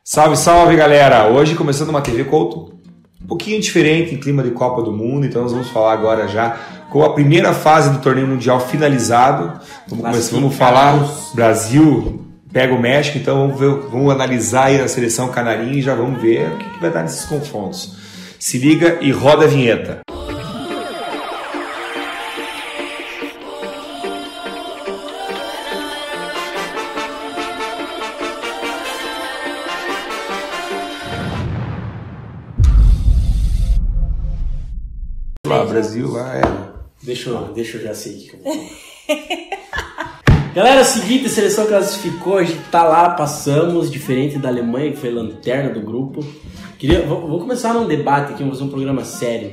Salve, salve, galera! Hoje começando uma TV Couto um pouquinho diferente em clima de Copa do Mundo, então nós vamos falar agora já com a primeira fase do torneio mundial finalizado. Vamos falar, Brasil pega o México, então vamos analisar aí a seleção canarinha e já vamos ver o que vai dar nesses confrontos. Se liga e roda a vinheta. Brasil lá Deixa eu já sei o que eu vou falar. Galera, é o seguinte, a seleção classificou, a gente tá lá, passamos, diferente da Alemanha, que foi lanterna do grupo. Vou começar num debate aqui, vamos fazer um programa sério.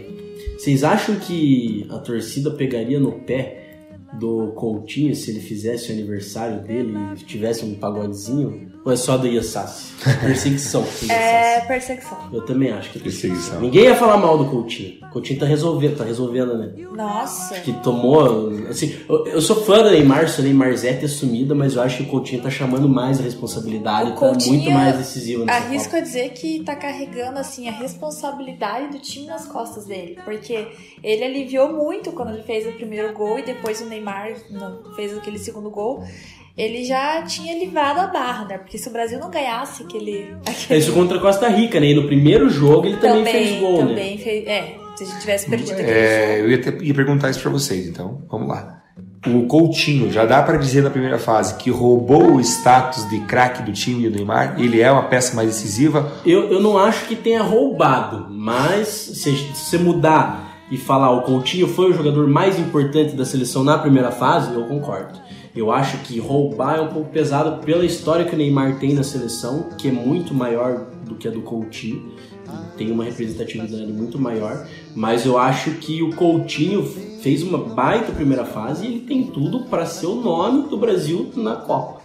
Vocês acham que a torcida pegaria no pé do Coutinho se ele fizesse o aniversário dele e tivesse um pagodezinho? Ou é só do Iassassi? Perseguição. É perseguição. Eu também acho que é perseguição. Ninguém ia falar mal do Coutinho. O Coutinho tá resolvendo, né? Nossa. Acho que tomou... Assim, eu sou fã do Neymar, sou Neymarzete assumida, mas eu acho que o Coutinho tá chamando mais a responsabilidade, tá muito mais decisivo nessa Arrisco Copa. a dizer que tá carregando assim, a responsabilidade do time nas costas dele. Porque ele aliviou muito quando ele fez o primeiro gol e depois o Neymar fez aquele segundo gol. Ele já tinha livrado a barra, né? Porque se o Brasil não ganhasse Isso contra a Costa Rica, né? E no primeiro jogo ele também fez gol, também né? Fez, se a gente tivesse perdido aquele jogo. Eu ia perguntar isso pra vocês, então vamos lá. O Coutinho, já dá pra dizer na primeira fase que roubou o status de craque do time do Neymar? Ele é uma peça mais decisiva? Eu não acho que tenha roubado, mas se você mudar e falar o Coutinho foi o jogador mais importante da seleção na primeira fase, eu concordo. Eu acho que roubar é um pouco pesado pela história que o Neymar tem na seleção, que é muito maior do que a do Coutinho, tem uma representatividade muito maior, mas eu acho que o Coutinho fez uma baita primeira fase e ele tem tudo para ser o nome do Brasil na Copa.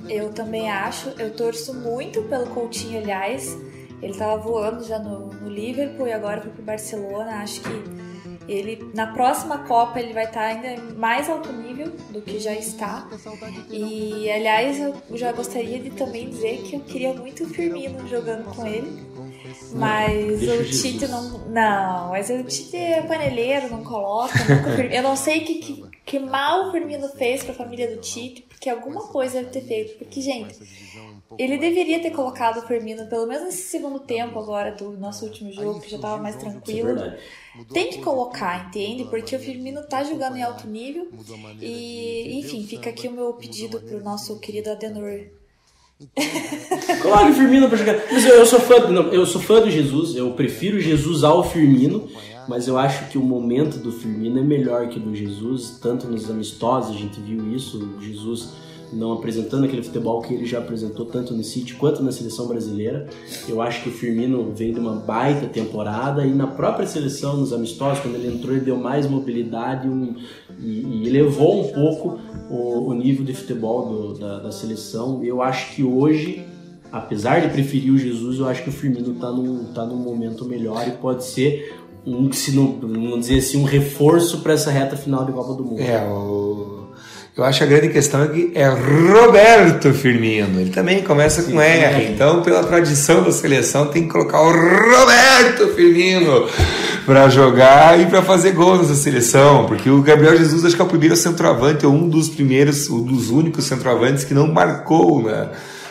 Eu também acho, eu torço muito pelo Coutinho, aliás, ele estava voando já no Liverpool e agora foi pro Barcelona, acho que ele, na próxima Copa, ele vai estar ainda mais alto nível do que já está. E, aliás, eu já gostaria de também dizer que eu queria muito o Firmino jogando com ele. Mas o Tite não, mas o Tite é paneleiro, não coloca. Eu não sei que mal o Firmino fez pra família do Tite, porque alguma coisa deve ter feito. Porque, gente, ele deveria ter colocado o Firmino, pelo menos nesse segundo tempo agora do nosso último jogo, que já tava mais tranquilo. Tem que colocar, entende? Porque o Firmino tá jogando em alto nível. E, enfim, fica aqui o meu pedido pro nosso querido Adenor. Coloque o Firmino pra jogar. Mas eu sou fã do Jesus, eu prefiro Jesus ao Firmino, mas eu acho que o momento do Firmino é melhor que o do Jesus, tanto nos amistosos, a gente viu isso, o Jesus não apresentando aquele futebol que ele já apresentou tanto no City quanto na seleção brasileira. Eu acho que o Firmino vem de uma baita temporada e na própria seleção, nos amistosos, quando ele entrou, ele deu mais mobilidade e elevou um pouco o nível de futebol da seleção. Eu acho que hoje, apesar de preferir o Jesus, eu acho que o Firmino tá num momento melhor e pode ser se não dizer assim, um reforço para essa reta final de Copa do Mundo. Eu acho que a grande questão é que é Roberto Firmino. Ele também começa com R. Então, pela tradição da seleção, tem que colocar o Roberto Firmino para jogar e para fazer gols nessa seleção. Porque o Gabriel Jesus acho que é o primeiro centroavante, ou um dos únicos centroavantes que não marcou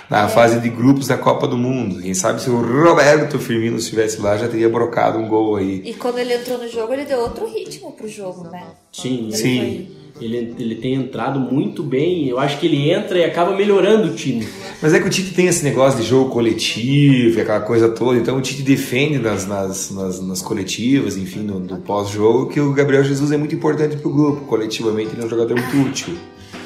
na fase de grupos da Copa do Mundo. Quem sabe se o Roberto Firmino estivesse lá, já teria brocado um gol aí. E quando ele entrou no jogo, ele deu outro ritmo pro jogo, né? Sim. Ele tem entrado muito bem. Eu acho que ele entra e acaba melhorando o time. Mas é que o Tite tem esse negócio de jogo coletivo, aquela coisa toda. Então o Tite defende nas coletivas, enfim, no pós-jogo, que o Gabriel Jesus é muito importante pro grupo. Coletivamente ele é um jogador muito útil.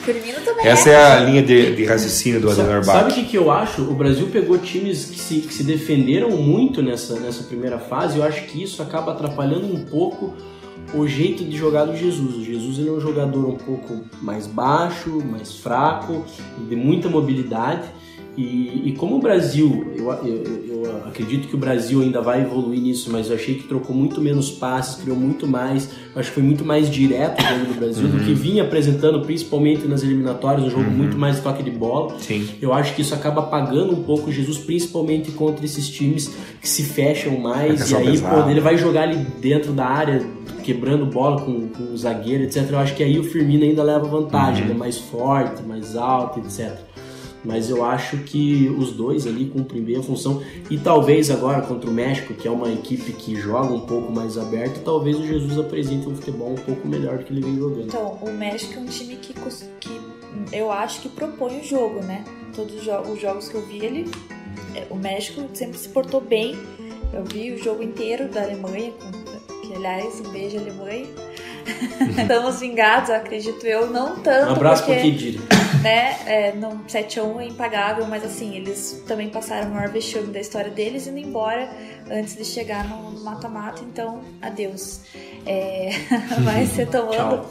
Firmino também. Essa é a linha de raciocínio do Adenor Bach. Sabe o que eu acho? O Brasil pegou times que se defenderam muito nessa primeira fase. Eu acho que isso acaba atrapalhando um pouco o jeito de jogar do Jesus. O Jesus ele é um jogador um pouco mais baixo, mais fraco, de muita mobilidade. E como o Brasil, eu acredito que o Brasil ainda vai evoluir nisso, mas eu achei que trocou muito menos passes, criou muito mais, acho que foi muito mais direto o jogo do Brasil do que vinha apresentando, principalmente nas eliminatórias, um jogo muito mais de toque de bola. Sim. Eu acho que isso acaba apagando um pouco o Jesus, principalmente contra esses times que se fecham mais, e aí pô, ele vai jogar ali dentro da área, quebrando bola com o zagueiro, etc. Eu acho que aí o Firmino ainda leva vantagem, ele é mais forte, mais alto, etc. Mas eu acho que os dois ali cumprem bem a função. E talvez agora contra o México, que é uma equipe que joga um pouco mais aberto, talvez o Jesus apresente um futebol um pouco melhor do que ele vem jogando. Então, o México é um time que eu acho que propõe o jogo, né? Todos os jogos que eu vi, o México sempre se portou bem. Eu vi o jogo inteiro da Alemanha, que aliás, um beijo Alemanha. Estamos vingados, acredito eu, não tanto. Um abraço porque, pro Kedira. Né, 7-1 é impagável, mas assim, eles também passaram o maior vexame da história deles, indo embora antes de chegar no mata-mata, então adeus. Mas retomando,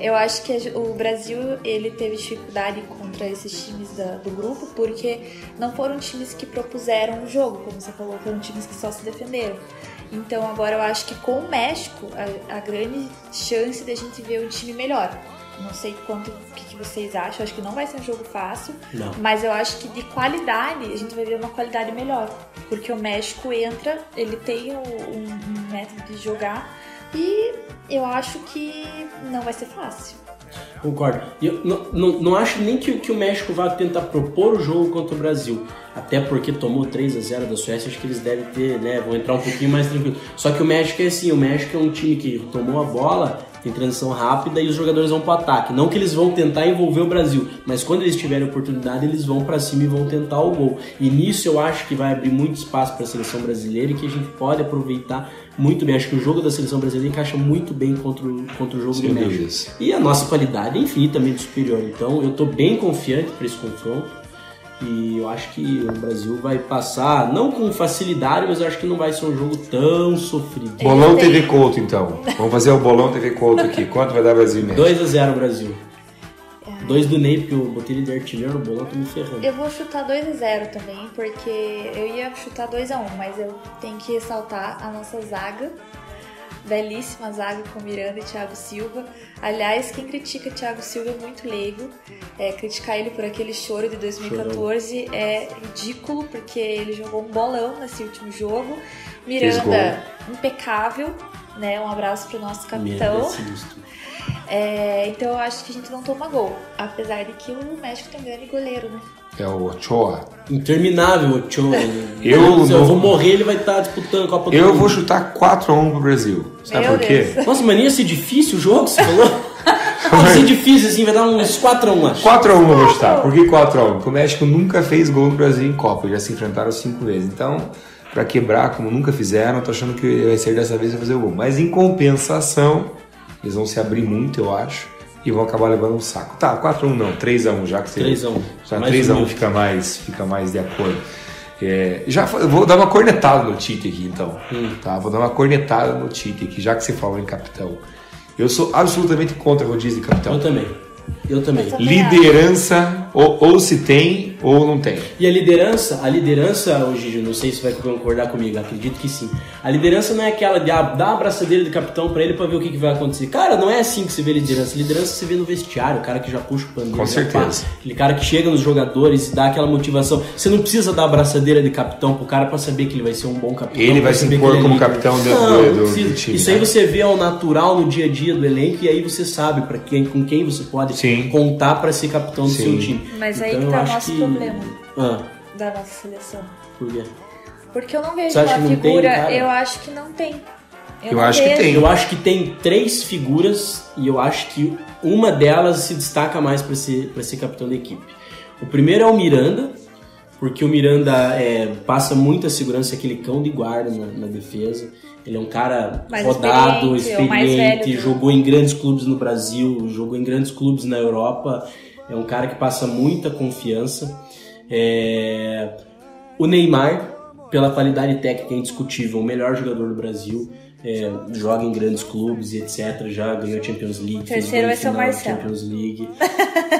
eu acho que o Brasil ele teve dificuldade contra esses times do grupo, porque não foram times que propuseram o jogo, como você falou, foram times que só se defenderam. Então agora eu acho que com o México, a grande chance de a gente ver um time melhor. Não sei o que vocês acham, acho que não vai ser um jogo fácil, mas eu acho que de qualidade a gente vai ver uma qualidade melhor, porque o México entra, ele tem um método de jogar e eu acho que não vai ser fácil. Concordo. Eu não acho nem que o México vá tentar propor o jogo contra o Brasil. Até porque tomou 3-0 da Suécia, acho que eles devem ter, né? Vão entrar um pouquinho mais tranquilo. Só que o México é assim, o México é um time que tomou a bola, tem transição rápida e os jogadores vão pro ataque. Não que eles vão tentar envolver o Brasil, mas quando eles tiverem oportunidade, eles vão pra cima e vão tentar o gol. E nisso eu acho que vai abrir muito espaço pra seleção brasileira e que a gente pode aproveitar muito bem. Acho que o jogo da seleção brasileira encaixa muito bem contra o jogo do México. E a nossa qualidade é infinitamente superior. Então eu tô bem confiante para esse confronto. E eu acho que o Brasil vai passar, não com facilidade, mas eu acho que não vai ser um jogo tão sofrido. Bolão TV Couto, então. Vamos fazer o Bolão TV Couto aqui. Quanto vai dar Brasil mesmo? 2-0 Brasil. 2 do Ney, porque eu botei ele de artilheiro no bolão, tô me ferrando. Eu vou chutar 2-0 também, porque eu ia chutar 2-1, mas eu tenho que ressaltar a nossa zaga. Belíssima zaga com Miranda e Thiago Silva. Aliás, quem critica Thiago Silva é muito leigo. Criticar ele por aquele choro de 2014 é ridículo, porque ele jogou um bolão nesse último jogo. Miranda, impecável, né? Um abraço pro nosso capitão. Então eu acho que a gente não toma gol, apesar de que o México tem um grande goleiro, né? É o Ochoa. Interminável o Ochoa. Eu vou morrer, ele vai estar disputando a Copa do Mundo. Eu vou chutar 4-1 pro Brasil. Sabe por quê? Nossa, mas ia ser difícil o jogo, você falou? Vai ser difícil assim, vai dar uns 4-1, acho. 4-1 eu vou chutar. Por que 4-1? Porque o México nunca fez gol no Brasil em Copa, já se enfrentaram 5 vezes. Então, pra quebrar, como nunca fizeram, tô achando que vai ser dessa vez vai fazer o gol. Mas em compensação, eles vão se abrir muito, eu acho. E vão acabar levando um saco. Tá, 4-1 não, 3-1 já que você... 3-1. Já 3-1 fica mais de acordo. Eu vou dar uma cornetada no Tite aqui, então. Tá? Vou dar uma cornetada no Tite aqui, já que você falou em capitão. Eu sou absolutamente contra o rodízio de capitão. Eu também. Liderança, ou se tem, ou não tem. E a liderança, Gigi, não sei se vai concordar comigo, acredito que sim. A liderança não é aquela de dar a abraçadeira do capitão pra ele pra ver o que vai acontecer. Cara, não é assim que se vê liderança. Liderança se vê no vestiário, o cara que já puxa o pandeiro. Com certeza. Aquele cara que chega nos jogadores e dá aquela motivação. Você não precisa dar a abraçadeira de capitão pro cara pra saber que ele vai ser um bom capitão. Ele vai se impor como capitão do time. Isso aí você vê ao natural no dia a dia do elenco e aí você sabe com quem você pode contar pra ser capitão do seu time. Mas aí então, que tá o nosso problema da nossa seleção. Por quê? Porque eu não vejo uma figura, eu acho que não tem. Eu acho que tem. Eu acho que tem 3 figuras e eu acho que uma delas se destaca mais pra ser capitão da equipe. O primeiro é o Miranda, porque o Miranda passa muita segurança, aquele cão de guarda na defesa. Ele é um cara mais rodado, experiente, jogou em grandes clubes no Brasil, jogou em grandes clubes na Europa. É um cara que passa muita confiança. O Neymar, pela qualidade técnica indiscutível, o melhor jogador do Brasil. joga em grandes clubes e etc. Já ganhou Champions League. O terceiro vai ser o Marcelo. Champions League.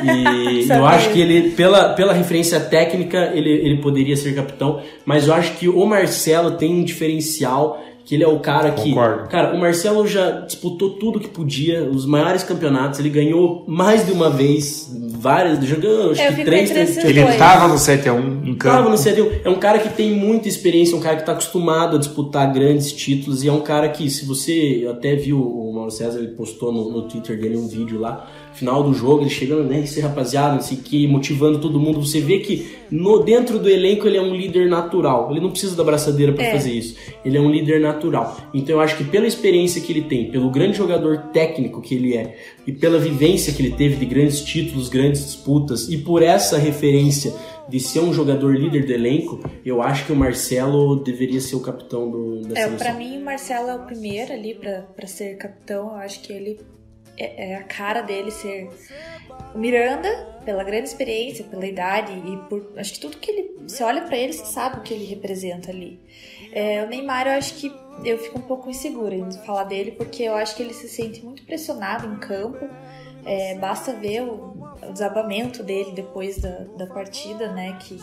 E eu acho que ele, pela referência técnica, ele poderia ser capitão, mas eu acho que o Marcelo tem um diferencial, que ele é o cara que... Concordo. Cara, o Marcelo já disputou tudo que podia, os maiores campeonatos, ele ganhou mais de uma vez, várias, jogando, acho que 3... Ele tava no 7-1 em campo. Tava no 7-1. É um cara que tem muita experiência, um cara que tá acostumado a disputar grandes títulos, e é um cara que, se você até viu o Mauro César, ele postou no Twitter dele um vídeo lá, final do jogo, ele chegando, né, esse rapaziada, não sei o que, motivando todo mundo. Você vê que dentro do elenco ele é um líder natural. Ele não precisa da braçadeira para fazer isso. Ele é um líder natural. Então eu acho que pela experiência que ele tem, pelo grande jogador técnico que ele é, e pela vivência que ele teve de grandes títulos, grandes disputas, e por essa referência de ser um jogador líder do elenco, eu acho que o Marcelo deveria ser o capitão da seleção. Pra mim, o Marcelo é o primeiro ali pra ser capitão. Eu acho que ele é a cara dele ser o Miranda, pela grande experiência, pela idade e por acho que tudo que ele... Você olha pra ele, você sabe o que ele representa ali. O Neymar, eu acho que eu fico um pouco insegura em falar dele, porque eu acho que ele se sente muito pressionado em campo. Basta ver o desabamento dele depois da partida, né, que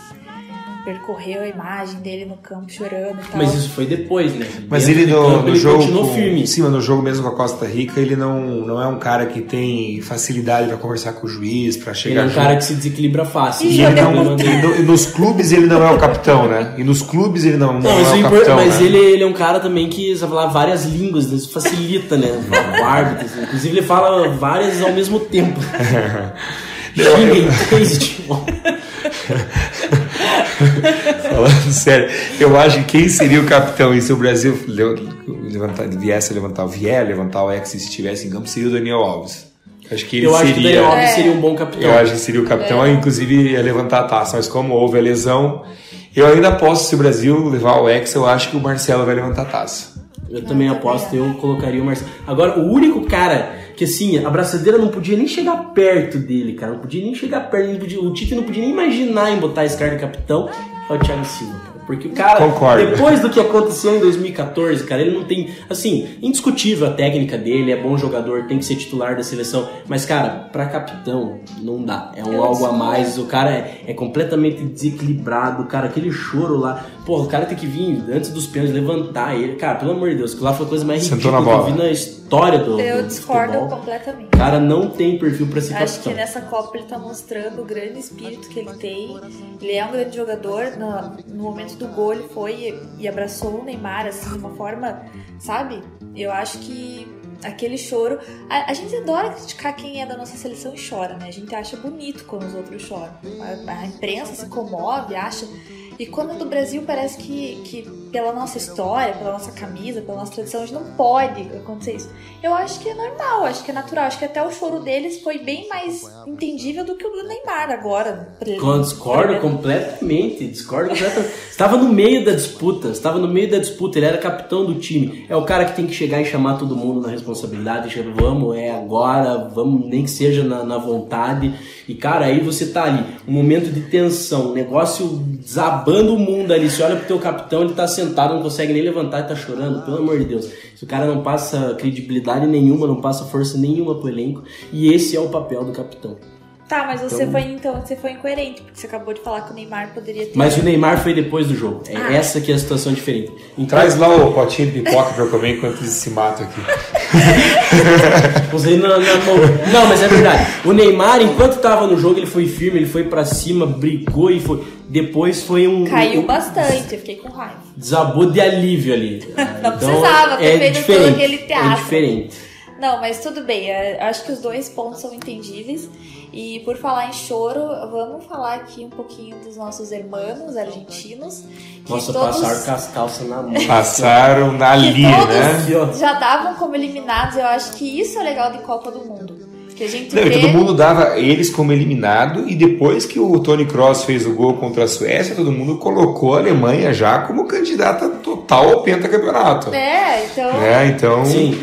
percorreu a imagem dele no campo chorando e tal. Mas isso foi depois, né? Mas ele no jogo continuou firme. Em cima, no jogo mesmo com a Costa Rica, ele não é um cara que tem facilidade para conversar com o juiz, para chegar. Ele é um cara que se desequilibra fácil. E nos clubes ele não é o capitão, né? E nos clubes ele não é o capitão. Mas né? ele é um cara também que sabe falar várias línguas, isso facilita, né? O árbitro, inclusive ele fala várias ao mesmo tempo. Falando sério, eu acho que quem seria o capitão e se o Brasil vier levantar o Hexa e estivesse em campo, seria o Daniel Alves. Acho que ele acho que o Daniel Alves seria um bom capitão. Eu acho que seria o capitão, inclusive ia levantar a taça, mas como houve a lesão, eu ainda aposto, se o Brasil levar o Hexa, eu acho que o Marcelo vai levantar a taça. Eu também aposto, eu colocaria o Marcelo. Agora, o único cara que, assim, a braçadeira não podia nem chegar perto dele, cara. Não podia nem chegar perto. O Tite não podia nem imaginar em botar esse cara de capitão. É o Thiago Silva. Porque o cara, depois do que aconteceu em 2014, cara, ele não tem... Assim, indiscutível a técnica dele, é bom jogador, tem que ser titular da seleção. Mas, cara, pra capitão, não dá. É algo a mais. O cara é completamente desequilibrado. Cara, aquele choro lá... Pô, o cara tem que vir antes dos pênaltis, levantar ele. Cara, pelo amor de Deus, que lá foi a coisa mais ridícula que eu vi na história do Eu discordo completamente. O cara não tem perfil pra ser capitão. Acho que nessa Copa ele tá mostrando o grande espírito que ele tem. Ele é um grande jogador. No momento do gol ele foi e abraçou o Neymar, assim, de uma forma, sabe? Eu acho que aquele choro... A gente adora criticar quem é da nossa seleção e chora, né? A gente acha bonito quando os outros choram. A imprensa se comove, acha... E quando é do Brasil, parece que pela nossa história, pela nossa camisa, pela nossa tradição, a gente não pode acontecer isso. Eu acho que é normal, acho que é natural. Acho que até o choro deles foi bem mais entendível do que o do Neymar agora. Discordo completamente. Estava no meio da disputa. Ele era capitão do time. É o cara que tem que chegar e chamar todo mundo na responsabilidade. Vamos, agora, vamos, nem que seja na vontade. E, cara, aí você tá ali, um momento de tensão, negócio desabando o mundo ali. Você olha pro teu capitão, ele tá sentado, não consegue nem levantar e tá chorando, pelo amor de Deus. Se o cara não passa credibilidade nenhuma, não passa força nenhuma pro elenco, e esse é o papel do capitão. Tá, mas você foi incoerente, porque você acabou de falar que o Neymar poderia ter... Mas o Neymar foi depois do jogo. Essa que é a situação diferente. Então, traz lá o potinho de pipoca pra eu comer enquanto eles se matam aqui. Usei Não, mas é verdade. O Neymar, enquanto tava no jogo, ele foi firme, ele foi pra cima, brigou e foi... Depois foi Caiu bastante, eu fiquei com raiva. Desabou de alívio ali. Não precisava ter feito todo aquele teatro. É diferente. Não, mas tudo bem. Acho que os dois pontos são entendíveis. E por falar em choro, vamos falar aqui um pouquinho dos nossos irmãos argentinos. Nossa, passaram com as calças na mão. Passaram na linha, né? Já estavam como eliminados. Eu acho que isso é legal de Copa do Mundo. Que a gente vê... Todo mundo dava eles como eliminado, e depois que o Toni Kroos fez o gol contra a Suécia, todo mundo colocou a Alemanha já como candidata total ao pentacampeonato. Então... Sim.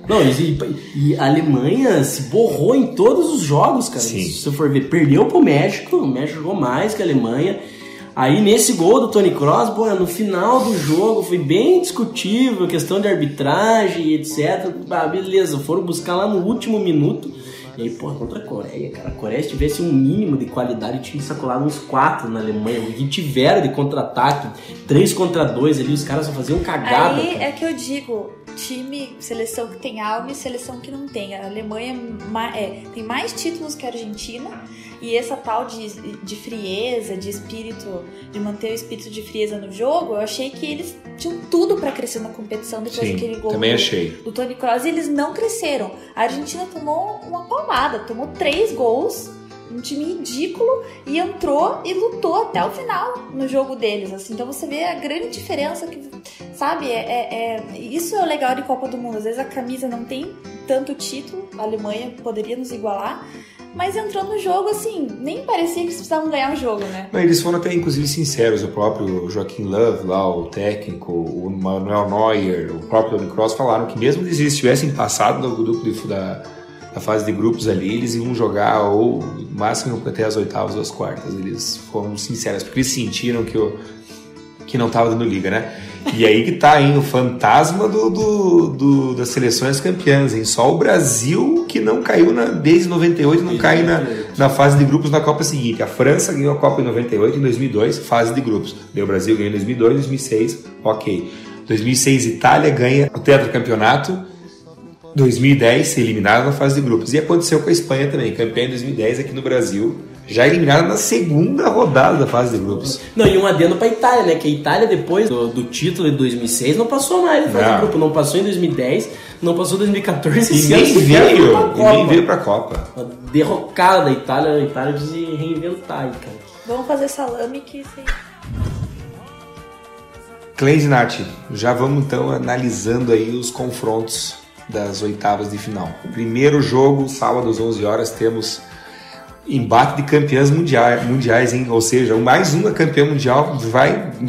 Não, e a Alemanha se borrou em todos os jogos, cara. Sim. Se você for ver, perdeu pro México, o México jogou mais que a Alemanha. Aí nesse gol do Toni Kroos, no final do jogo foi bem discutível, questão de arbitragem e etc. Beleza, foram buscar lá no último minuto. E aí, contra a Coreia, cara. A Coreia, se tivesse um mínimo de qualidade, tinha sacolado uns 4 na Alemanha. O que tiveram de contra-ataque, 3 contra 2 ali, os caras só faziam cagada. Aí cara. É que eu digo, seleção que tem alma e seleção que não tem. A Alemanha tem mais títulos que a Argentina. E essa tal de frieza, de espírito, de manter o espírito de frieza no jogo, eu achei que eles tinham tudo pra crescer na competição depois daquele gol do Toni Kroos, e eles não cresceram. A Argentina tomou uma palmada, tomou 3 gols, um time ridículo, e entrou e lutou até o final no jogo deles. Assim. Então você vê a grande diferença que, sabe, isso é o legal de Copa do Mundo. Às vezes a camisa não tem tanto título, a Alemanha poderia nos igualar, mas entrou no jogo, assim, nem parecia que eles precisavam ganhar o jogo, né? Não, eles foram até, inclusive, sinceros. O próprio Joachim Löw, lá, o técnico, o Manuel Neuer, o próprio Toni Kroos falaram que mesmo que eles tivessem passado no grupo da fase de grupos ali, eles iam jogar ou no máximo até as oitavas ou as quartas. Eles foram sinceros, porque eles sentiram que não estava dando liga, né? E aí que tá, hein, o fantasma das seleções campeãs, hein? Só o Brasil que não caiu desde 98, não cai na fase de grupos na Copa seguinte. A França ganhou a Copa em 98 e em 2002, fase de grupos. O Brasil ganhou em 2002, 2006, ok. 2006, Itália ganha o tetracampeonato. 2010, eliminada na fase de grupos. E aconteceu com a Espanha também, campeã em 2010 aqui no Brasil, já eliminada na segunda rodada da fase de grupos. Não, e um adendo pra Itália, né? Que a Itália, depois do título de 2006, não passou mais na fase de grupo. Não passou em 2010, não passou em 2014. E nem veio pra Copa. Uma derrocada da Itália, a Itália de se reinventar aí, cara. Vamos fazer salame que sim. Cleide Nath, já vamos então analisando aí os confrontos das oitavas de final. O primeiro jogo, sábado às 11 horas, temos embate de campeãs mundiais, hein? Ou seja, mais uma campeã mundial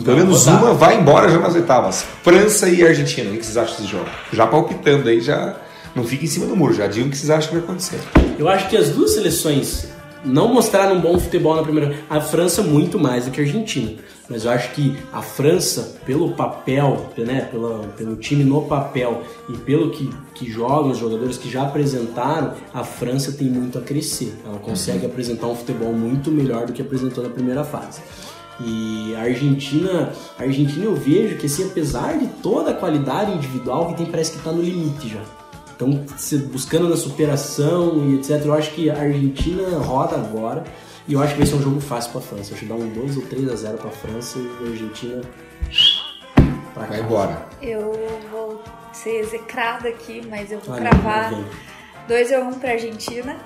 pelo menos uma vai embora já nas oitavas. França e Argentina. O que vocês acham desse jogo? Já palpitando aí, já não fica em cima do muro, já digam o que vocês acham que vai acontecer. Eu acho que as duas seleções não mostraram um bom futebol na primeira. A França muito mais do que a Argentina. Mas eu acho que a França, pelo papel, né, pelo time no papel e pelo que jogam os jogadores que já apresentaram, a França tem muito a crescer. Ela consegue apresentar um futebol muito melhor do que apresentou na primeira fase. E a Argentina eu vejo que, assim, apesar de toda a qualidade individual que tem, parece que está no limite já. Então, buscando na superação e etc, eu acho que a Argentina roda agora. E eu acho que vai ser um jogo fácil pra França. Eu acho que dá um 2 ou 3-0 pra França e a Argentina vai embora. Eu vou ser execrada aqui, mas eu vou cravar 2-1 pra Argentina.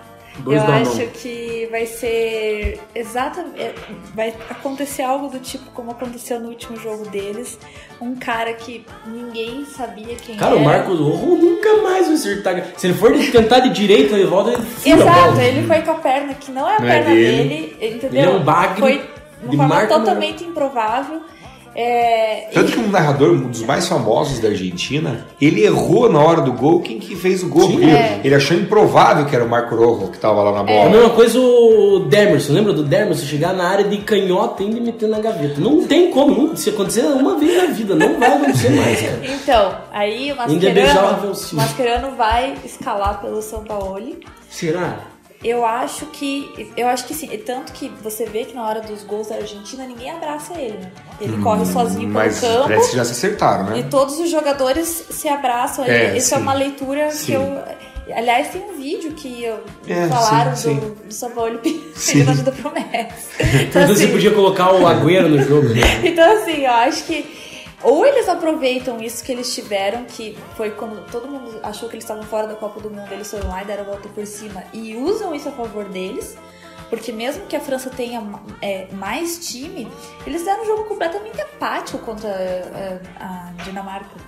Eu acho que vai ser exatamente... Vai acontecer algo do tipo como aconteceu no último jogo deles. Um cara que ninguém sabia quem era. Cara, o Marcos Rojo nunca mais vai acertar. Se ele for tentar de direita, ele volta e fura. Exato, ele foi com a perna que não é a perna dele. Entendeu? Ele é um bagre. Foi de uma forma totalmente improvável. Tanto que um narrador, um dos mais famosos da Argentina, ele errou na hora do gol quem que fez o gol. Ele achou improvável que era o Marco Rojo que estava lá na bola. A mesma coisa o Demerson, lembra do Demerson chegar na área de canhota e meter na gaveta? Não tem como, se acontecer uma vez na vida, não vai acontecer mais, cara. Então, aí o Mascherano vai escalar pelo Sampaoli. Será? Eu acho que sim. Tanto que você vê que na hora dos gols da Argentina ninguém abraça ele, né? Ele corre sozinho pelo campo. Parece que já se acertaram, né? E todos os jogadores se abraçam. Isso é uma leitura que eu... Aliás, tem um vídeo que falaram do São Paulo pedindo ajuda pro Messi. Então, assim, você podia colocar o Agüero no jogo. Né? Então, assim, eu acho que ou eles aproveitam isso que eles tiveram, que foi quando todo mundo achou que eles estavam fora da Copa do Mundo, eles foram lá e deram a volta por cima e usam isso a favor deles, porque mesmo que a França tenha mais time, eles deram um jogo completamente apático contra a Dinamarca.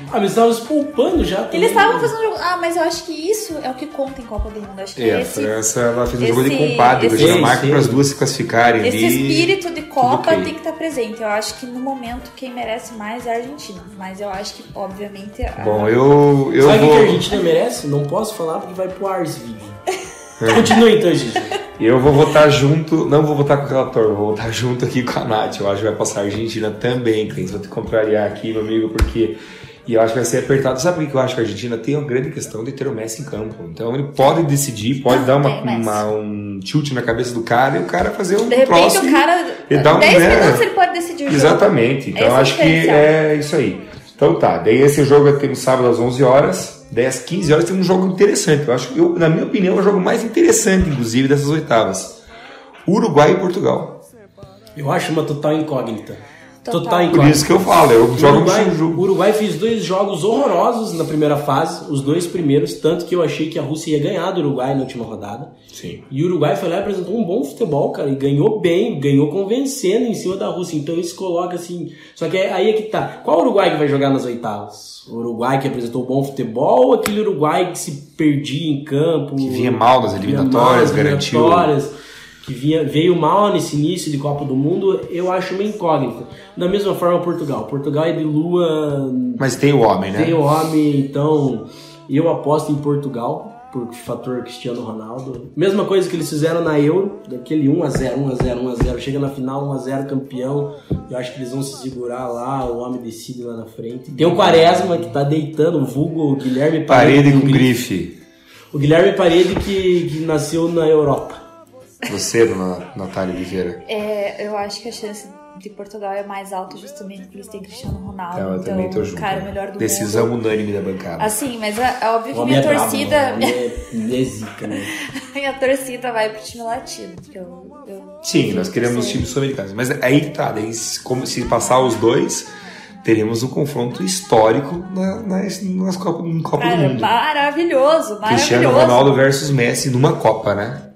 Mas estavam se poupando já também. Eles estavam fazendo jogo. Mas eu acho que isso é o que conta em Copa do Mundo. Acho que a França ela fez um jogo de compadre com a Dinamarca para as duas se classificarem. Esse espírito de Copa tem que estar presente. Eu acho que no momento quem merece mais é a Argentina. Mas eu acho que, obviamente. Bom, eu Sabe o que a Argentina merece? Não posso falar porque vai pro ar esse vídeo. Continua então, gente. Eu vou votar junto, não vou votar com o relator, vou votar junto aqui com a Nath. Eu acho que vai passar a Argentina também, Cleiton. Vou te contrariar aqui, meu amigo, porque... E eu acho que vai ser apertado. Sabe por que eu acho que a Argentina tem uma grande questão de ter o Messi em campo? Então ele pode decidir, pode dar um tilt na cabeça do cara e o cara fazer um de repente próximo. O cara, 10 minutos ele pode decidir o jogo. Exatamente. Então eu acho que é isso aí. Então tá, daí esse jogo tem no sábado às 11 horas, 10, 15 horas tem um jogo interessante. Eu acho que, na minha opinião, é o jogo mais interessante, inclusive, dessas oitavas. Uruguai e Portugal. Eu acho uma total incógnita. Por isso que eu falo, o Uruguai fez 2 jogos horrorosos na primeira fase, os 2 primeiros, tanto que eu achei que a Rússia ia ganhar do Uruguai na última rodada. Sim. E o Uruguai foi lá e apresentou um bom futebol, cara, e ganhou bem, ganhou convencendo em cima da Rússia. Então isso coloca assim. Só que aí é que tá. Qual Uruguai que vai jogar nas oitavas? O Uruguai que apresentou bom futebol ou aquele Uruguai que se perdia em campo? Que vinha mal nas eliminatórias, garantiu. Que veio mal nesse início de Copa do Mundo, eu acho uma incógnita. Da mesma forma Portugal. Portugal é de lua... Mas tem o homem, né? Tem o homem, então eu aposto em Portugal, por fator Cristiano Ronaldo. Mesma coisa que eles fizeram na Euro, daquele 1-0, 1-0, 1-0. Chega na final, 1-0 campeão. Eu acho que eles vão se segurar lá, o homem decide lá na frente. Tem o Quaresma, que tá deitando, o vulgo Guilherme Parede com grife. O Guilherme Parede que nasceu na Europa. Você, dona Natália Oliveira? Eu acho que a chance de Portugal é mais alta justamente porque eles têm Cristiano Ronaldo. Eu também tô junto. Cara, melhor do Decisão mundo. unânime da bancada. Assim, mas é óbvio que minha torcida... É zica, né? Minha torcida vai pro time latino. Porque Sim, nós queremos os times sul-americanos. Mas aí que tá, daí, como se passar os dois... teremos um confronto histórico nas Copa do Mundo. Maravilhoso. Cristiano Ronaldo versus Messi numa Copa, né?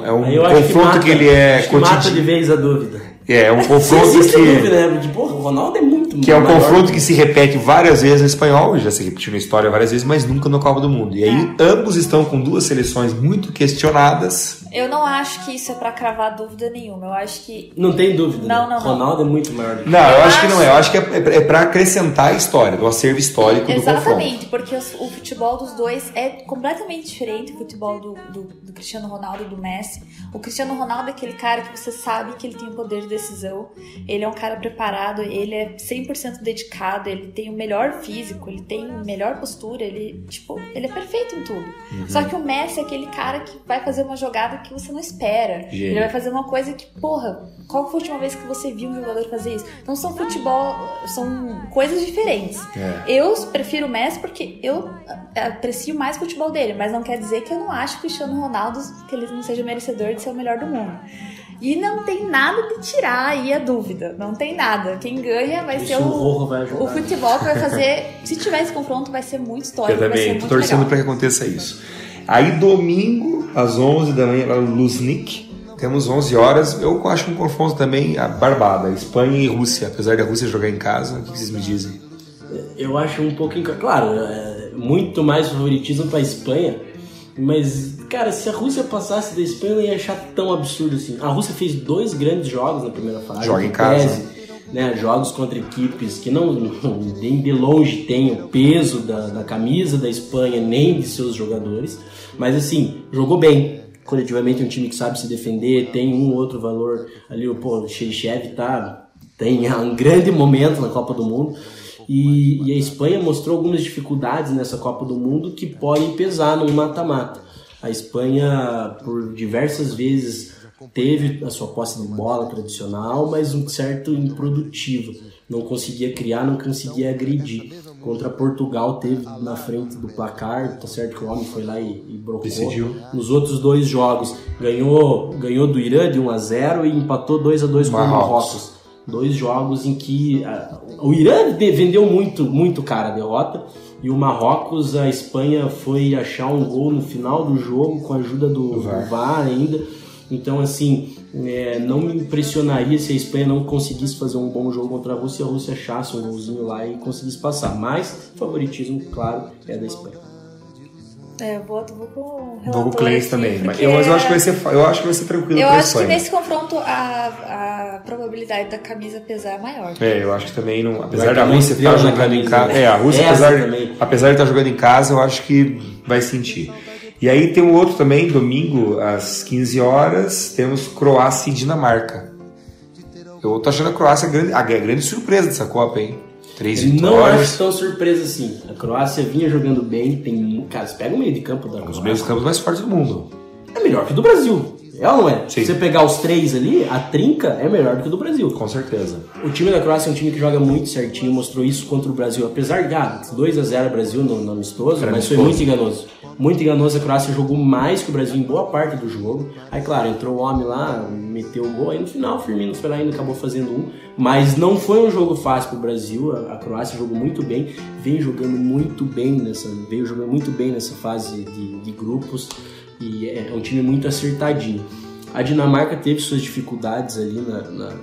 É um confronto que ele é... que mata de vez a dúvida. É um confronto que... dúvida, né? Porque, o Ronaldo é muito... Que é um confronto que se repete várias vezes no espanhol, já se repetiu na história várias vezes, mas nunca na Copa do Mundo. E aí ambos estão com 2 seleções muito questionadas. Eu não acho que isso é pra cravar dúvida nenhuma. Eu acho que... Não tem dúvida. Não. Ronaldo é muito maior do que... Não, eu acho que não é. Eu acho que é pra acrescentar a história, do acervo histórico do confronto. Exatamente, porque o futebol dos dois é completamente diferente, o futebol do Cristiano Ronaldo e do Messi. O Cristiano Ronaldo é aquele cara que você sabe que ele tem o poder de decisão, ele é um cara preparado, ele é 100% dedicado, ele tem o melhor físico, ele tem a melhor postura, ele é perfeito em tudo. Uhum. Só que o Messi é aquele cara que vai fazer uma jogada que você não espera. Gênio. Ele vai fazer uma coisa que, qual foi a última vez que você viu um jogador fazer isso? Então são coisas diferentes. Eu prefiro o Messi porque eu aprecio mais o futebol dele, mas não quer dizer que eu não acho o Cristiano Ronaldo, que ele não seja merecedor de ser o melhor do mundo. E não tem nada de tirar aí a dúvida. Não tem nada. Quem ganha vai ser o futebol que vai fazer. Se tiver esse confronto, vai ser muito histórico. Eu também tô torcendo para que aconteça isso. Aí domingo, às 11 da manhã, lá no Luznik, temos 11 horas. Eu acho um confronto também barbada. Espanha e Rússia. Apesar da Rússia jogar em casa, o que vocês me dizem? Eu acho um pouco... Claro, muito mais favoritismo para a Espanha. Mas, cara, se a Rússia passasse da Espanha, eu não ia achar tão absurdo assim. A Rússia fez 2 grandes jogos na primeira fase. Joga em casa. Né, jogos contra equipes que nem de longe tem o peso da camisa da Espanha, nem de seus jogadores. Mas, assim, jogou bem. Coletivamente, um time que sabe se defender, tem um outro valor ali. O Cherichev tem um grande momento na Copa do Mundo. E a Espanha mostrou algumas dificuldades nessa Copa do Mundo que podem pesar no mata-mata. A Espanha, por diversas vezes, teve a sua posse de bola tradicional, mas um certo improdutivo. Não conseguia criar, não conseguia agredir. Contra Portugal, teve na frente do placar, tá certo que o homem foi lá e brocou. Decidiu. Nos outros 2 jogos, ganhou do Irã de 1-0 e empatou 2-2 com o Marrocos. 2 jogos em que o Irã vendeu muito cara a derrota, e o Marrocos, a Espanha foi achar um gol no final do jogo com a ajuda do VAR ainda. Então, assim, não me impressionaria se a Espanha não conseguisse fazer um bom jogo contra a Rússia e a Rússia achasse um golzinho lá e conseguisse passar. Mas, favoritismo, claro, é da Espanha. Eu vou com o relator. Vou com o Cleiton também. Mas eu acho que vai ser tranquilo pra Espanha. Eu acho que nesse confronto a probabilidade da camisa pesar é maior. Eu acho que também não. Apesar da Rússia estar jogando em casa. A Rússia, apesar de estar jogando em casa, eu acho que vai sentir. E aí tem um outro também, domingo, às 15 horas, temos Croácia e Dinamarca. Eu tô achando a Croácia a grande surpresa dessa Copa, hein? 3 vitórias. Não acho tão surpresa assim. A Croácia vinha jogando bem, cara, você pega o meio de campo da Croácia. Os meios campos mais fortes do mundo. É melhor que o do Brasil. É ou não é? Sim. Se você pegar os 3 ali, a trinca é melhor do que o do Brasil. Com certeza. O time da Croácia é um time que joga muito certinho, mostrou isso contra o Brasil. Apesar de 2-0 Brasil no amistoso, mas foi muito enganoso. Muito enganoso, a Croácia jogou mais que o Brasil em boa parte do jogo. Aí, claro, entrou o homem lá, meteu o gol. Aí no final, o Firmino ainda acabou fazendo 1. Mas não foi um jogo fácil pro Brasil. A Croácia jogou muito bem, veio jogando muito bem nessa fase de grupos. E é um time muito acertadinho. A Dinamarca teve suas dificuldades ali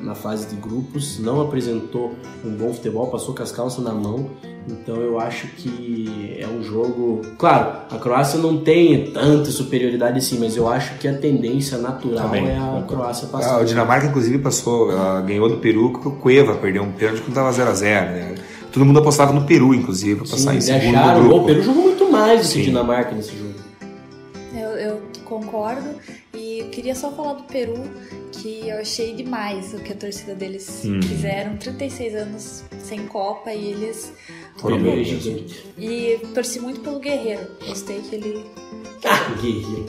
na fase de grupos, não apresentou um bom futebol, passou com as calças na mão. Então eu acho que é um jogo... Claro, a Croácia não tem tanta superioridade assim, mas eu acho que a tendência natural também é a Croácia passar. A Dinamarca, inclusive, passou, ela ganhou do Peru, porque o Cueva perdeu um pênalti quando estava 0-0, né? Todo mundo apostava no Peru, inclusive, para passar em segundo no grupo. O Peru jogou muito mais do que a Dinamarca nesse jogo. Eu concordo, e eu queria só falar do Peru, que eu achei demais o que a torcida deles fizeram. 36 anos sem Copa e eles... E torci muito pelo Guerreiro, gostei que ele... Guerreiro.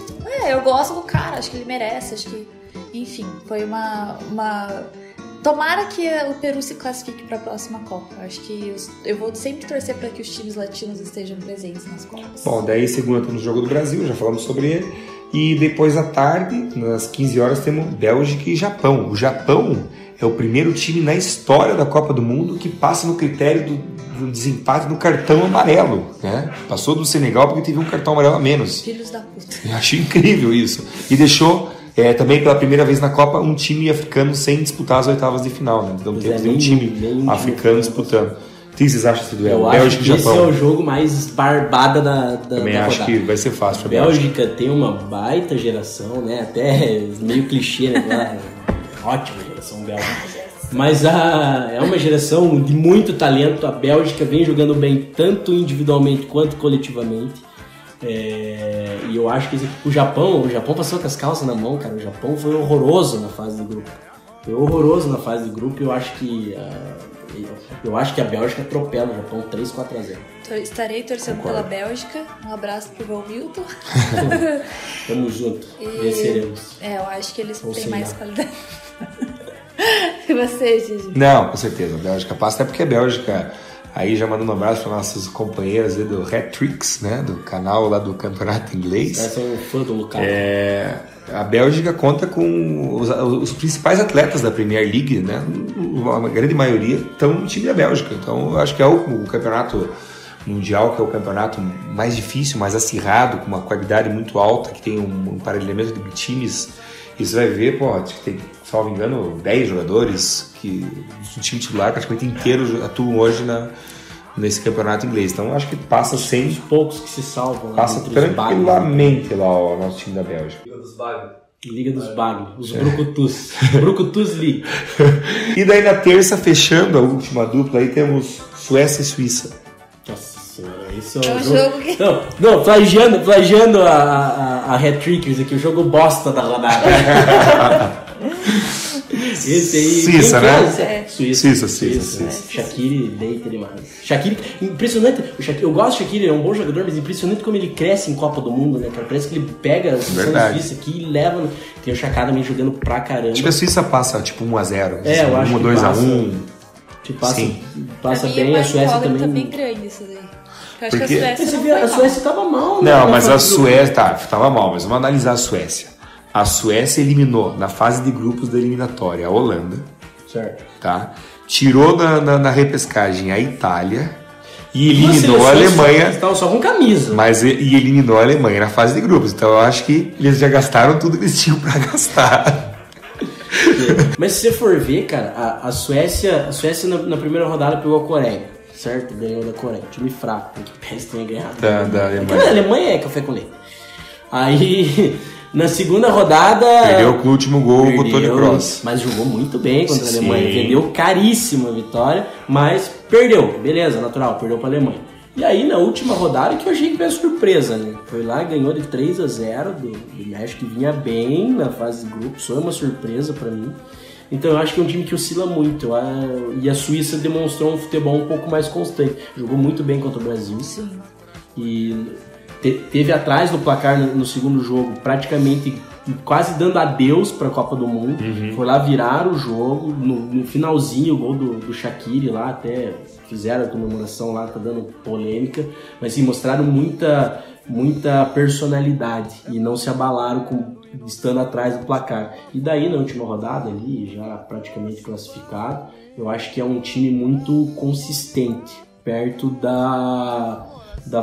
Eu gosto do cara, acho que ele merece, acho que... Enfim, foi uma... Tomara que o Peru se classifique para a próxima Copa. Acho que eu vou sempre torcer para que os times latinos estejam presentes nas Copas. Bom, daí segunda temos o Jogo do Brasil, já falamos sobre ele. E depois à tarde, nas 15 horas, temos Bélgica e Japão. O Japão é o primeiro time na história da Copa do Mundo que passa no critério do desempate no cartão amarelo, né? Passou do Senegal porque teve um cartão amarelo a menos. Filhos da puta. Eu acho incrível isso. E deixou... também pela primeira vez na Copa, um time africano sem disputar as oitavas de final, né? Então temos um time africano disputando. O que vocês acham desse duelo? Bélgica e Japão. Esse é o jogo mais barbada da também da acho rodada. Que vai ser fácil. A Bélgica tem uma baita geração, né? Até meio clichê, né? Ótima geração belga. Mas é uma geração de muito talento. A Bélgica vem jogando bem, tanto individualmente quanto coletivamente. E eu acho que o Japão passou com as calças na mão, cara. O Japão foi horroroso na fase de grupo. Eu acho que a Bélgica atropela o Japão 3-4-0. Estarei torcendo pela Bélgica. Um abraço pro Valmilton. Tamo junto. Venceremos. Eu acho que eles têm mais qualidade. E você, Gigi? Não, com certeza. A Bélgica passa, até porque a Bélgica... Aí já mandando um abraço para nossos companheiros aí do Hat-Tricks, né? Do canal lá do Campeonato Inglês. Essa é um fã do Lucas. A Bélgica conta com os principais atletas da Premier League, né? A grande maioria estão no time da Bélgica. Então eu acho que é o campeonato mundial, que é o campeonato mais difícil, mais acirrado, com uma qualidade muito alta, que tem um emparelhamento de times. E você vai ver, tem, salvo engano, 10 jogadores que o time titular praticamente inteiro atuam hoje nesse campeonato inglês. Então acho que passa sem... Os poucos que se salvam. Passa tranquilamente lá o nosso time da Bélgica. Liga dos Bagos. Os Brucutus. Brucutus League. E daí na terça, fechando a última dupla, aí temos Suécia e Suíça. Nossa senhora, isso é um jogo que... Não, plagiando a Hat-Trickers aqui, o jogo bosta da rodada. Esse aí... Suíça, né? Suíça. Shaqiri deita demais. Shaqiri, impressionante. Eu gosto do Shaqiri, é um bom jogador, mas impressionante como ele cresce em Copa do Mundo, né, cara? Parece que ele pega a seleção da Suíça aqui e leva... Tem o Shaqiri também jogando pra caramba. Acho que a Suíça passa, tipo, 1-0. Eu acho que 2-1. Passa bem, a Suécia também... Tá bem grande isso daí. Eu acho porque... que a Suécia tava mal, né? Não, mas a Suécia... tava mal, mas vamos analisar a Suécia. A Suécia eliminou na fase de grupos da eliminatória a Holanda. Certo. Tá? Tirou na repescagem a Itália e eliminou a Alemanha. Estavam só com camisa. E eliminou a Alemanha na fase de grupos. Então eu acho que eles já gastaram tudo que eles tinham pra gastar. Mas se você for ver, cara, a Suécia na primeira rodada pegou a Coreia, certo? Ganhou da Coreia. Time fraco, que pese tenha ganhado. Da Alemanha. A Alemanha é café com leite. Aí, na segunda rodada... Perdeu com o último gol com o Toni Kroos. Mas jogou muito bem contra a Alemanha. Vendeu caríssima a vitória, mas perdeu. Beleza, natural, perdeu pra Alemanha. E aí, na última rodada, que eu achei que foi a surpresa, né? Foi lá, ganhou de 3-0 do México, que vinha bem na fase de grupos. Foi uma surpresa pra mim. Então eu acho que é um time que oscila muito. E a Suíça demonstrou um futebol um pouco mais constante. Jogou muito bem contra o Brasil. Sim. E teve atrás do placar no segundo jogo, praticamente quase dando adeus para a Copa do Mundo. Foi lá virar o jogo, no finalzinho, o gol do Shaqiri lá, até fizeram a comemoração lá, tá dando polêmica, mas sim, mostraram muita personalidade e não se abalaram estando atrás do placar. E daí, na última rodada ali, já praticamente classificado, eu acho que é um time muito consistente, perto da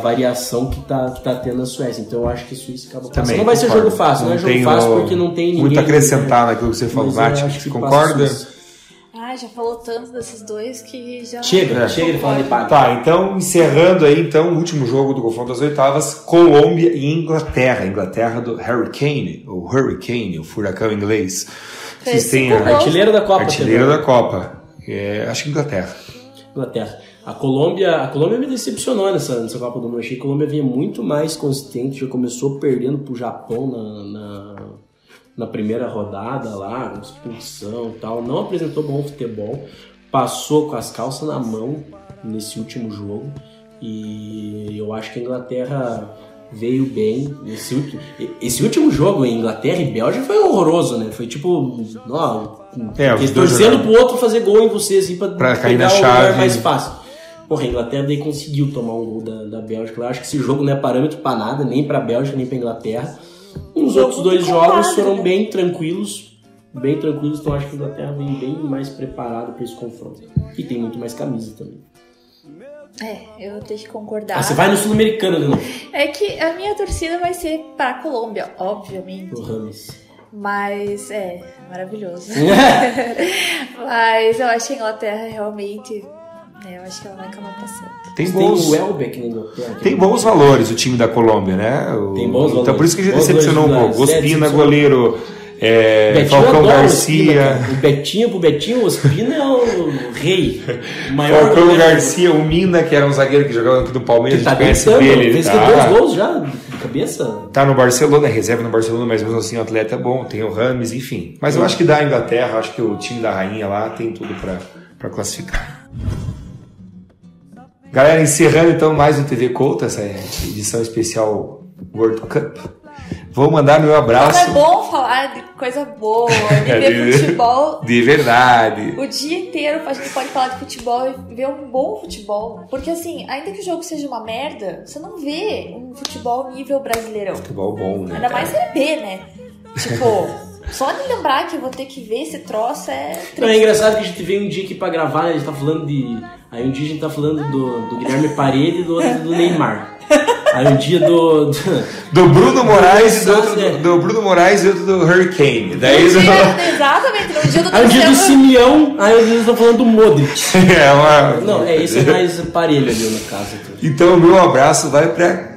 variação que tá tendo a Suécia. Então eu acho que a Suíça acaba passando. Também, não vai ser concordo. jogo fácil, não é jogo fácil porque não tem ninguém. Muito a acrescentar naquilo que você falou, Nath. Você concorda? Já falou tanto desses dois que já... Chega de falar de pago. Tá, então, encerrando aí, então, o último jogo do confronto das oitavas, Colômbia e Inglaterra. Inglaterra do Hurricane, o furacão inglês. Vocês têm artilheiro da Copa. Artilheiro da Copa. Acho que Inglaterra. A Colômbia me decepcionou nessa Copa do Mundo. Achei que a Colômbia vinha muito mais consistente, já começou perdendo pro Japão na primeira rodada lá, com expulsão e tal. Não apresentou bom futebol, passou com as calças na mão nesse último jogo. E eu acho que a Inglaterra veio bem. Esse último jogo em Inglaterra e Bélgica foi horroroso, né? Foi tipo... torcendo pro outro fazer gol em você, assim, pra cair na chave. Lugar mais fácil. Porra, a Inglaterra daí conseguiu tomar um gol da Bélgica. Eu acho que esse jogo não é parâmetro pra nada, nem pra Bélgica, nem pra Inglaterra. Os outros dois jogos foram bem tranquilos, então acho que a Inglaterra vem bem mais preparada para esse confronto. E tem muito mais camisa também. Eu tenho que concordar. Você vai no Sul-Americano de novo. É que a minha torcida vai ser para a Colômbia, obviamente. O Rames. Mas, maravilhoso. Mas eu acho que a Inglaterra realmente... eu acho que ela vai acabar passando. Tem o Welbeck na Inglaterra. Tem bons valores o time da Colômbia, né? Tem bons valores. Então por isso que a gente decepcionou um pouco. Ospina, goleiro, Falcão Garcia. O Betinho, o Ospina é o rei. O maior Falcão Garcia, o Mina, que era um zagueiro que jogava aqui do Palmeiras, que a gente conhece dele. Fez 2 gols já de cabeça. Tá no Barcelona, reserva no Barcelona, mas mesmo assim o atleta é bom. Tem o Rames, enfim. Mas eu acho que da Inglaterra, acho que o time da rainha lá tem tudo pra classificar. Galera, encerrando então mais um TV Couto, essa edição especial World Cup. Vou mandar meu abraço. É bom falar de coisa boa, de ver futebol. De verdade. O dia inteiro a gente pode falar de futebol e ver um bom futebol. Porque assim, ainda que o jogo seja uma merda, você não vê um futebol nível brasileirão. Futebol bom, né? Ainda mais Série B, né? Tipo... Só de lembrar que eu vou ter que ver esse troço Não, é engraçado que a gente veio um dia aqui pra gravar, né? A gente tá falando de... Aí um dia a gente tá falando do Guilherme Parede e do outro do Neymar. Aí um dia do Bruno Moraes e do Bruno Moraes e outro do Hurricane. Daí exatamente, no dia do Aí um dia do Simeão, aí eles estão falando do Modric. Não, esse é mais parelho ali no caso. Então o meu abraço vai pra...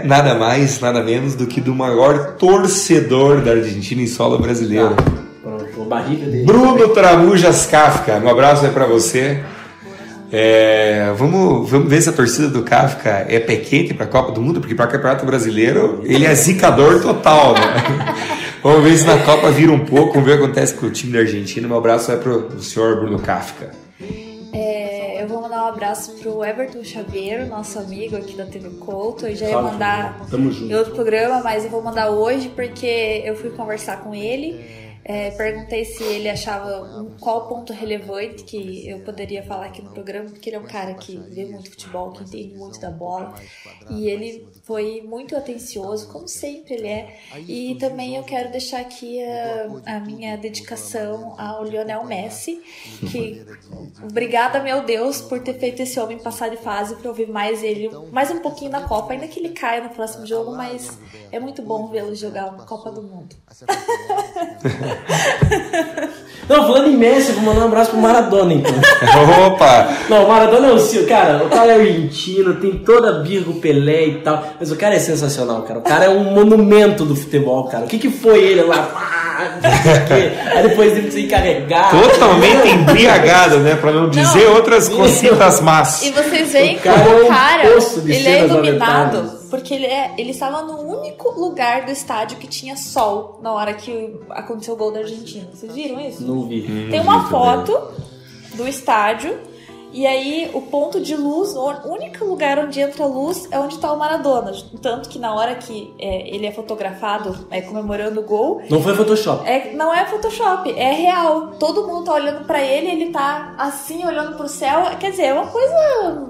nada mais, nada menos do que do maior torcedor da Argentina em solo brasileiro. Pronto, a barriga dele. Bruno Tramujas Kafka, um abraço aí pra você. Vamos ver se a torcida do Kafka é pé quente pra Copa do Mundo, porque pra Campeonato Brasileiro ele é zicador total, né? Vamos ver se na Copa vira um pouco, vamos ver o que acontece com o time da Argentina. Um abraço aí pro senhor Bruno Kafka. Eu vou mandar um abraço pro Everton Xavier, nosso amigo aqui da TV Couto. Eu já ia mandar em outro programa, mas eu vou mandar hoje porque eu fui conversar com ele. Perguntei se ele achava qual ponto relevante que eu poderia falar aqui no programa, porque ele é um cara que vê muito futebol, que entende muito da bola, e ele foi muito atencioso, como sempre ele é. E também eu quero deixar aqui a minha dedicação ao Lionel Messi, que obrigada, meu Deus, por ter feito esse homem passar de fase, para eu ver mais um pouquinho na Copa, ainda que ele caia no próximo jogo, mas é muito bom vê-lo jogar uma Copa do Mundo. Não, falando em Messi, vou mandar um abraço pro Maradona, então. Opa! Não, o Maradona é o seu, cara. O cara é argentino, tem toda a birra com o Pelé e tal. Mas o cara é sensacional, cara. O cara é um monumento do futebol, cara. O que foi ele lá? Aí depois teve que ser encarregado. Totalmente embriagado, né? Pra não dizer outras cositas más. E vocês veem que o cara, ele é iluminado, porque ele estava no único lugar do estádio que tinha sol na hora que aconteceu o gol da Argentina. Vocês viram isso? Não vi. Tem uma foto do estádio. E aí, o ponto de luz, o único lugar onde entra a luz é onde tá o Maradona. Tanto que na hora que ele é fotografado comemorando o gol... Não foi Photoshop. Não é Photoshop, é real. Todo mundo tá olhando pra ele, ele tá assim, olhando pro céu. Quer dizer, é uma coisa...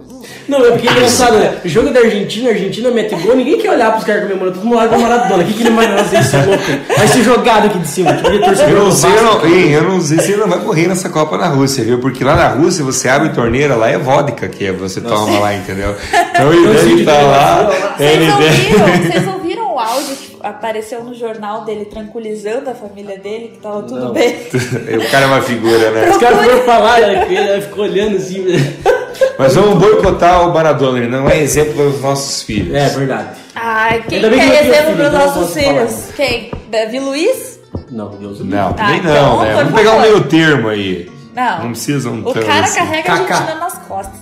Não, é porque é engraçado, né? O jogo da Argentina, a Argentina mete gol, ninguém quer olhar pros caras comemorando, todo mundo olha pro Maradona. O que ele vai fazer esse louco? Vai ser jogado aqui de cima. Tipo, eu não sei se ele não vai morrer nessa Copa na Rússia, viu? Porque lá na Rússia você abre torneira, lá é vodka que você toma lá, entendeu? Então ele deve estar lá. Vocês ouviram o áudio que apareceu no jornal dele tranquilizando a família dele, que tava tudo bem? O cara é uma figura, né? Os caras foram falar, ele ficou olhando assim. Mas vamos boicotar o Maradona, ele não é exemplo para os nossos filhos. É verdade. Ai, quem quer exemplo para os nossos filhos? Quem? Davi Luiz? Não, Deus não, também não, né? Vamos pegar um meio termo aí. Não precisam o cara assim. Carrega a Argentina nas costas.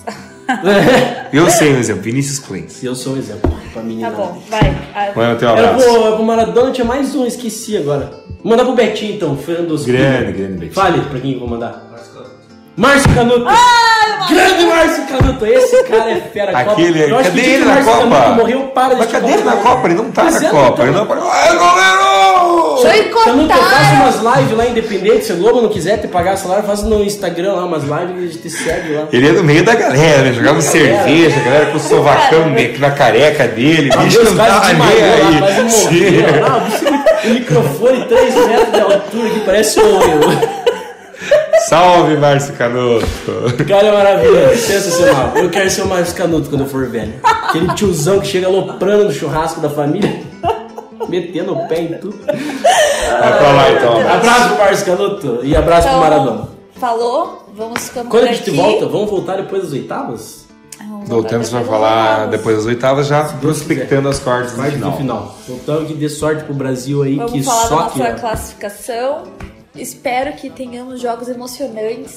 Eu sei um exemplo, Vinícius Cleans. Eu sou um exemplo pra mim. Tá bom, vai. Vai ter um abraço. Pro Maradona tinha mais um, esqueci agora. Vou mandar pro Betinho então, Fernando dos grande Betinho. Fale pra quem eu vou mandar. Márcio Canuto. Grande Márcio Canuto, esse cara é fera. Aquele, cadê ele na Copa? Morreu, para de Mas cadê ele na Copa? Ele não tá na Copa. Ele não apareceu. Ai, goleiro! Canuto, faz umas lives lá independentes. Se a Globo não quiser te pagar salário, faz no Instagram lá umas lives e a gente te segue lá. Ele é no meio da galera, né? Jogava cerveja, a galera com o sovacão na careca dele. O bicho não tava nem aí. O microfone 3 metros de altura que parece o... Salve, Márcio Canuto! Cara, é maravilhoso, sensacional. Eu quero ser o Márcio Canuto quando eu for velho. Aquele tiozão que chega aloprando no churrasco da família, metendo o pé em tudo. Vai pra lá então. Abraço pro Márcio Canuto e abraço pro Maradona. Falou, vamos ficando quando a gente volta, vamos voltar depois das oitavas? Voltamos para falar depois das oitavas, já prospectando as quartas do final. Voltamos, que dê sorte pro Brasil aí. Vamos que falar só da nossa classificação. Espero que tenhamos jogos emocionantes.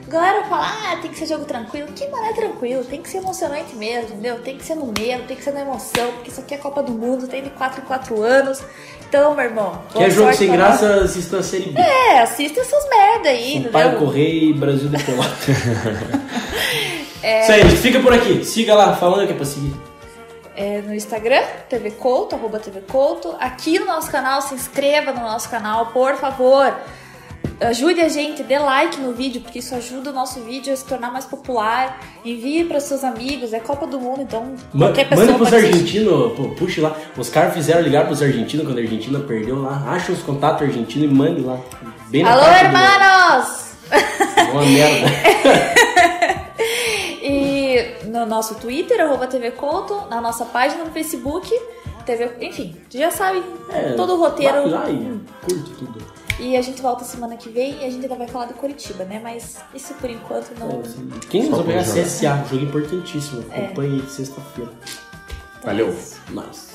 A galera fala, tem que ser jogo tranquilo. Que não é tranquilo, tem que ser emocionante mesmo, entendeu? Tem que ser no medo, tem que ser na emoção, porque isso aqui é Copa do Mundo, tem de 4 em 4 anos. Então, meu irmão... Quer jogo sem graça, assista a Série B. Assista essas merda aí, entendeu? Sampaio Correia e Brasil de Pelota. Isso aí, fica por aqui. Siga lá, falando que é pra seguir. No Instagram, TV Couto, @TV Couto. Aqui no nosso canal, se inscreva no nosso canal, por favor. Ajude a gente, dê like no vídeo, porque isso ajuda o nosso vídeo a se tornar mais popular. Envie para seus amigos, é Copa do Mundo, então qualquer pessoa manda pros argentinos, puxe lá. Os caras fizeram ligar pros argentinos quando a Argentina perdeu lá. Acha os contatos argentinos e mande lá. Bem alô, hermanos! Uma merda. E no nosso Twitter, @TV Couto, na nossa página no Facebook, enfim, já sabe todo o roteiro. Vai lá e curte tudo. E a gente volta semana que vem e a gente ainda vai falar do Curitiba, né? Mas isso por enquanto não... Quem nos vai pegar CSA? Jogo importantíssimo. Acompanhe aí sexta-feira. Valeu. Nice.